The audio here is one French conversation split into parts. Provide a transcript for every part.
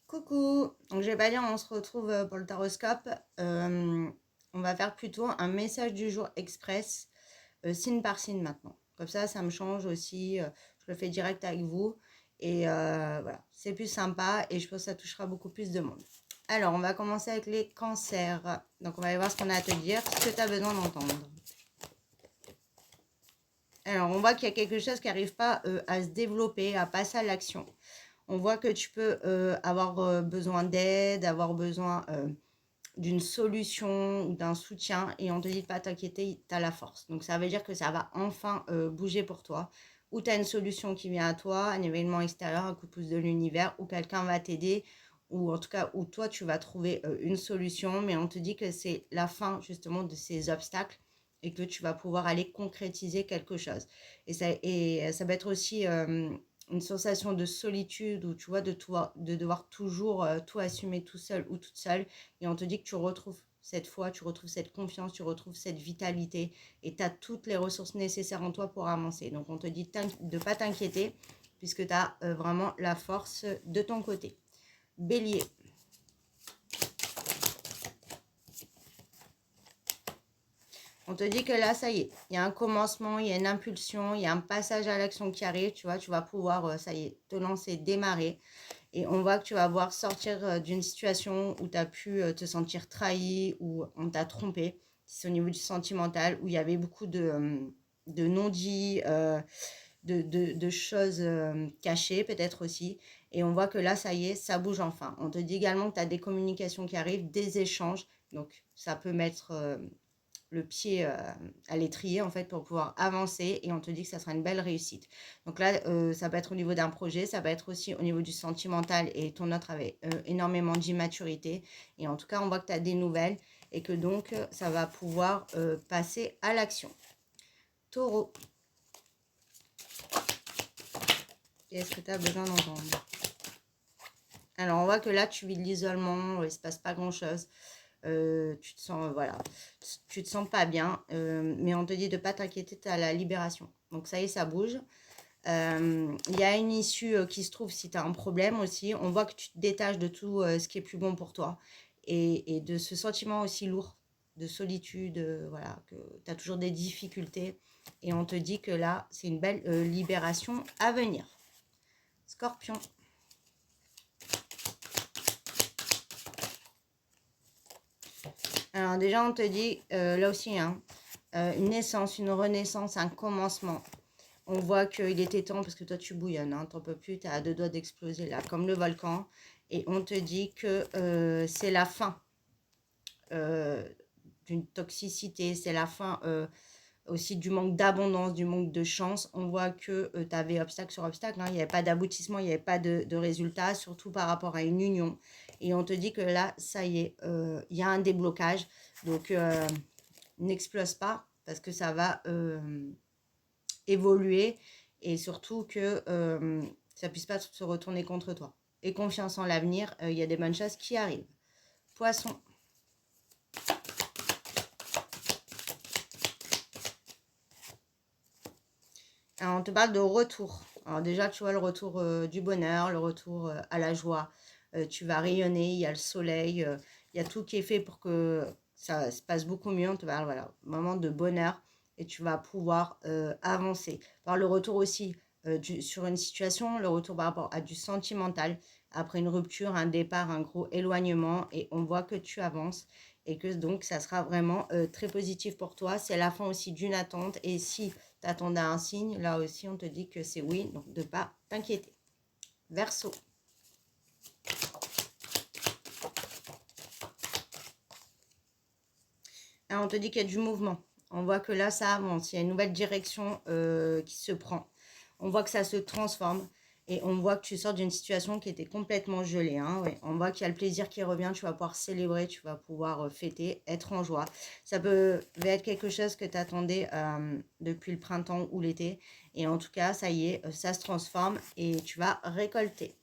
Coucou, donc je vais pas dire on se retrouve pour le taroscope. On va faire plutôt un message du jour express, signe par signe maintenant. Comme ça me change aussi. Je le fais direct avec vous. Et voilà, c'est plus sympa et je pense que ça touchera beaucoup plus de monde. Alors, on va commencer avec les cancers. Donc, on va aller voir ce qu'on a à te dire, ce que tu as besoin d'entendre. Alors, on voit qu'il y a quelque chose qui n'arrive pas à se développer, à passer à l'action. On voit que tu peux avoir besoin d'aide, avoir besoin d'une solution ou d'un soutien et on te dit de pas t'inquiéter, tu as la force. Donc ça veut dire que ça va enfin bouger pour toi. Ou tu as une solution qui vient à toi, un événement extérieur, un coup de pouce de l'univers, ou quelqu'un va t'aider, ou en tout cas où toi tu vas trouver une solution, mais on te dit que c'est la fin justement de ces obstacles et que tu vas pouvoir aller concrétiser quelque chose. Et ça va être aussi une sensation de solitude où tu vois de devoir toujours tout assumer tout seul ou toute seule et on te dit que tu retrouves cette foi, tu retrouves cette confiance, tu retrouves cette vitalité et tu as toutes les ressources nécessaires en toi pour avancer. Donc on te dit de ne pas t'inquiéter puisque tu as vraiment la force de ton côté. Bélier. On te dit que là, ça y est, il y a un commencement, il y a une impulsion, il y a un passage à l'action qui arrive, tu vois, tu vas pouvoir, ça y est, te lancer, démarrer. Et on voit que tu vas voir sortir d'une situation où tu as pu te sentir trahi, où on t'a trompé. C'est au niveau du sentimental, où il y avait beaucoup de non-dits, de choses cachées peut-être aussi. Et on voit que là, ça y est, ça bouge enfin. On te dit également que tu as des communications qui arrivent, des échanges. Donc, ça peut mettre le pied à l'étrier en fait pour pouvoir avancer et on te dit que ça sera une belle réussite. Donc là, ça peut être au niveau d'un projet, ça peut être aussi au niveau du sentimental et ton autre avait énormément d'immaturité. Et en tout cas, on voit que tu as des nouvelles et que donc ça va pouvoir passer à l'action. Taureau. Qu'est-ce que tu as besoin d'entendre? Alors, on voit que là, tu vis de l'isolement, il ne se passe pas grand-chose. Tu te sens, voilà, tu te sens pas bien, mais on te dit de pas t'inquiéter, tu as la libération. Donc ça y est, ça bouge. Il y a une issue qui se trouve si tu as un problème aussi. On voit que tu te détaches de tout ce qui est plus bon pour toi et de ce sentiment aussi lourd de solitude, voilà, que tu as toujours des difficultés. Et on te dit que là, c'est une belle libération à venir. Scorpion. Alors déjà, on te dit, là aussi, hein, une naissance, une renaissance, un commencement. On voit qu'il était temps, parce que toi, tu bouillonnes, hein, t'en peux plus, tu as à deux doigts d'exploser là, comme le volcan. Et on te dit que c'est la fin d'une toxicité, c'est la fin aussi du manque d'abondance, du manque de chance. On voit que tu avais obstacle sur obstacle, hein, il n'y avait pas d'aboutissement, il n'y avait pas de résultat, surtout par rapport à une union. Et on te dit que là, ça y est, il y a un déblocage. Donc, n'explose pas parce que ça va évoluer et surtout que ça ne puisse pas se retourner contre toi. Et confiance en l'avenir, il y a des bonnes choses qui arrivent. Poisson. Alors, on te parle de retour. Alors déjà, tu vois le retour du bonheur, le retour à la joie. Tu vas rayonner, il y a le soleil, il y a tout qui est fait pour que ça se passe beaucoup mieux. On te parle, voilà, moment de bonheur et tu vas pouvoir avancer. Par le retour aussi sur une situation, le retour par rapport à du sentimental, après une rupture, un départ, un gros éloignement et on voit que tu avances et que donc ça sera vraiment très positif pour toi. C'est la fin aussi d'une attente et si tu attendais un signe, là aussi on te dit que c'est oui, donc de ne pas t'inquiéter. Verseau. Alors, on te dit qu'il y a du mouvement. On voit que là, ça avance. Il y a une nouvelle direction qui se prend. On voit que ça se transforme. Et on voit que tu sors d'une situation qui était complètement gelée. Hein, ouais. On voit qu'il y a le plaisir qui revient. Tu vas pouvoir célébrer, tu vas pouvoir fêter, être en joie. Ça peut être quelque chose que tu attendais depuis le printemps ou l'été. Et en tout cas, ça y est, ça se transforme et tu vas récolter.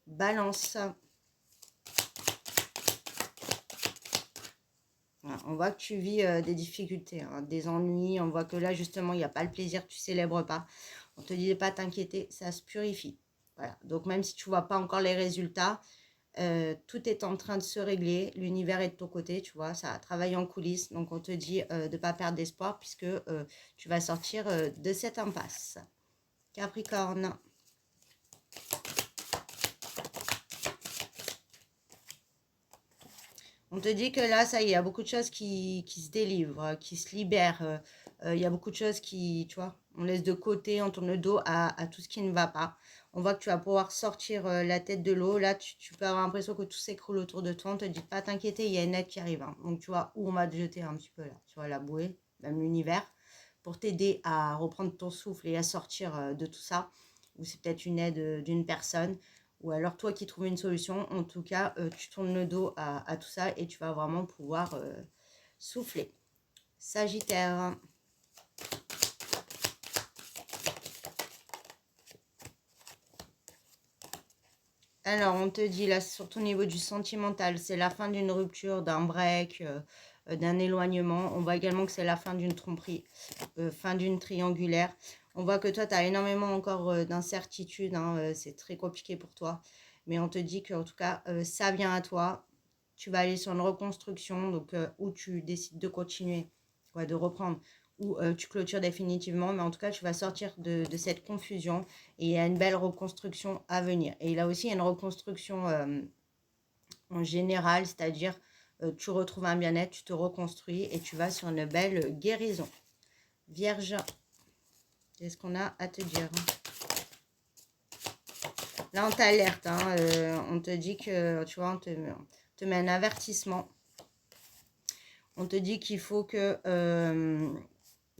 Balance. On voit que tu vis des difficultés, hein, des ennuis. On voit que là, justement, il n'y a pas le plaisir, tu ne célèbres pas. On te dit de ne pas t'inquiéter, ça se purifie. Voilà. Donc, même si tu ne vois pas encore les résultats, Tout est en train de se régler, l'univers est de ton côté, tu vois, ça travaille en coulisses, donc on te dit de ne pas perdre d'espoir puisque tu vas sortir de cette impasse. Capricorne. On te dit que là, ça y est, il y a beaucoup de choses qui se délivrent, qui se libèrent. Il y a beaucoup de choses qui, tu vois, on laisse de côté, on tourne le dos à tout ce qui ne va pas. On voit que tu vas pouvoir sortir la tête de l'eau. Là, tu peux avoir l'impression que tout s'écroule autour de toi. On te dit pas t'inquiéter, il y a une aide qui arrive, hein. Donc, tu vois, où on va te jeter un petit peu là. Tu vois, la bouée, même l'univers, pour t'aider à reprendre ton souffle et à sortir de tout ça. Ou c'est peut-être une aide d'une personne. Ou alors toi qui trouves une solution. En tout cas, tu tournes le dos à tout ça et tu vas vraiment pouvoir souffler. Sagittaire. Alors, on te dit là, surtout au niveau du sentimental, c'est la fin d'une rupture, d'un break, d'un éloignement. On voit également que c'est la fin d'une tromperie, fin d'une triangulaire. On voit que toi, tu as énormément encore d'incertitudes, hein, c'est très compliqué pour toi. Mais on te dit qu'en tout cas, ça vient à toi. Tu vas aller sur une reconstruction, donc où tu décides de continuer, ouais, de reprendre, ou tu clôtures définitivement. Mais en tout cas, tu vas sortir de cette confusion et il y a une belle reconstruction à venir. Et là aussi, il y a une reconstruction en général, c'est-à-dire tu retrouves un bien-être, tu te reconstruis et tu vas sur une belle guérison. Vierge, qu'est-ce qu'on a à te dire? Là, on t'alerte, hein, on te dit que, tu vois, on te met un avertissement. On te dit qu'il faut que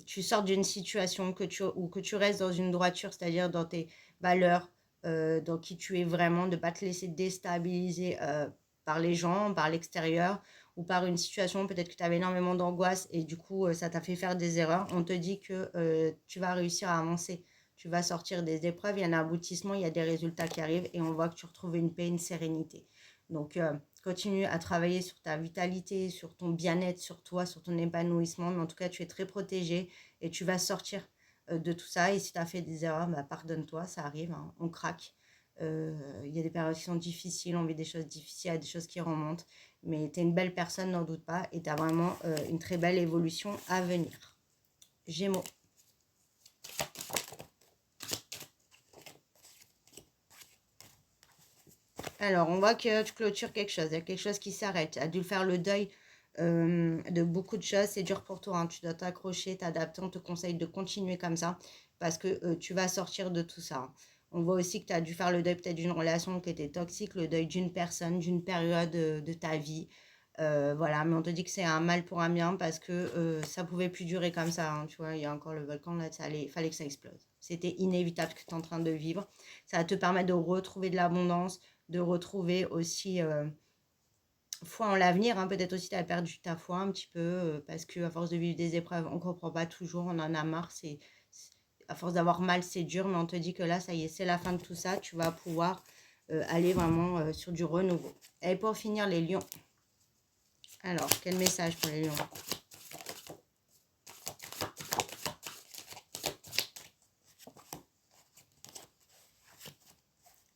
tu sortes d'une situation ou que tu restes dans une droiture, c'est-à-dire dans tes valeurs, dans qui tu es vraiment, de ne pas te laisser déstabiliser par les gens, par l'extérieur ou par une situation. Peut-être que tu avais énormément d'angoisse et du coup, ça t'a fait faire des erreurs. On te dit que tu vas réussir à avancer. Tu vas sortir des épreuves, il y a un aboutissement, il y a des résultats qui arrivent et on voit que tu retrouves une paix, une sérénité. Donc, continue à travailler sur ta vitalité, sur ton bien-être, sur toi, sur ton épanouissement. Mais en tout cas, tu es très protégé et tu vas sortir de tout ça. Et si tu as fait des erreurs, bah, pardonne-toi, ça arrive, hein, on craque. Il y a des périodes qui sont difficiles, on vit des choses difficiles, il y a des choses qui remontent. Mais tu es une belle personne, n'en doute pas. Et tu as vraiment une très belle évolution à venir. Gémeaux. Alors, on voit que tu clôtures quelque chose. Il y a quelque chose qui s'arrête. Tu as dû faire le deuil de beaucoup de choses. C'est dur pour toi, hein. Tu dois t'accrocher, t'adapter. On te conseille de continuer comme ça parce que tu vas sortir de tout ça, hein. On voit aussi que tu as dû faire le deuil peut-être d'une relation qui était toxique, le deuil d'une personne, d'une période de ta vie. Voilà, mais on te dit que c'est un mal pour un bien parce que ça pouvait plus durer comme ça, hein. Tu vois, il y a encore le volcan là, fallait que ça explose. C'était inévitable ce que tu es en train de vivre. Ça va te permettre de retrouver de l'abondance, de retrouver aussi foi en l'avenir, hein. Peut-être aussi tu as perdu ta foi un petit peu parce qu'à force de vivre des épreuves, on ne comprend pas toujours, on en a marre. À force d'avoir mal, c'est dur, mais on te dit que là, ça y est, c'est la fin de tout ça. Tu vas pouvoir aller vraiment sur du renouveau. Et pour finir, les lions. Alors, quel message pour les lions?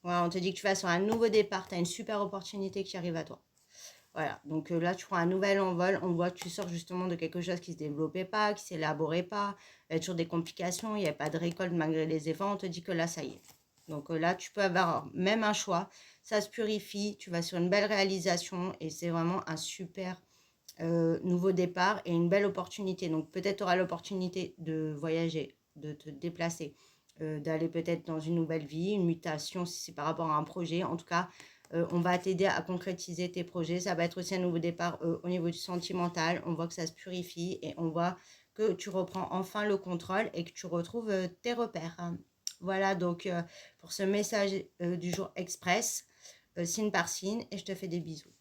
Voilà, on te dit que tu vas sur un nouveau départ, tu as une super opportunité qui arrive à toi. Voilà, donc là, tu prends un nouvel envol. On voit que tu sors justement de quelque chose qui ne se développait pas, qui ne s'élaborait pas. Il y a toujours des complications, il n'y a pas de récolte malgré les efforts. On te dit que là, ça y est. Donc là, tu peux avoir même un choix. Ça se purifie, tu vas sur une belle réalisation et c'est vraiment un super nouveau départ et une belle opportunité. Donc peut-être tu auras l'opportunité de voyager, de te déplacer, d'aller peut-être dans une nouvelle vie, une mutation si c'est par rapport à un projet. En tout cas, on va t'aider à concrétiser tes projets. Ça va être aussi un nouveau départ au niveau du sentimental. On voit que ça se purifie et on voit que tu reprends enfin le contrôle et que tu retrouves tes repères, hein. Voilà donc pour ce message du jour express, signe par signe, et je te fais des bisous.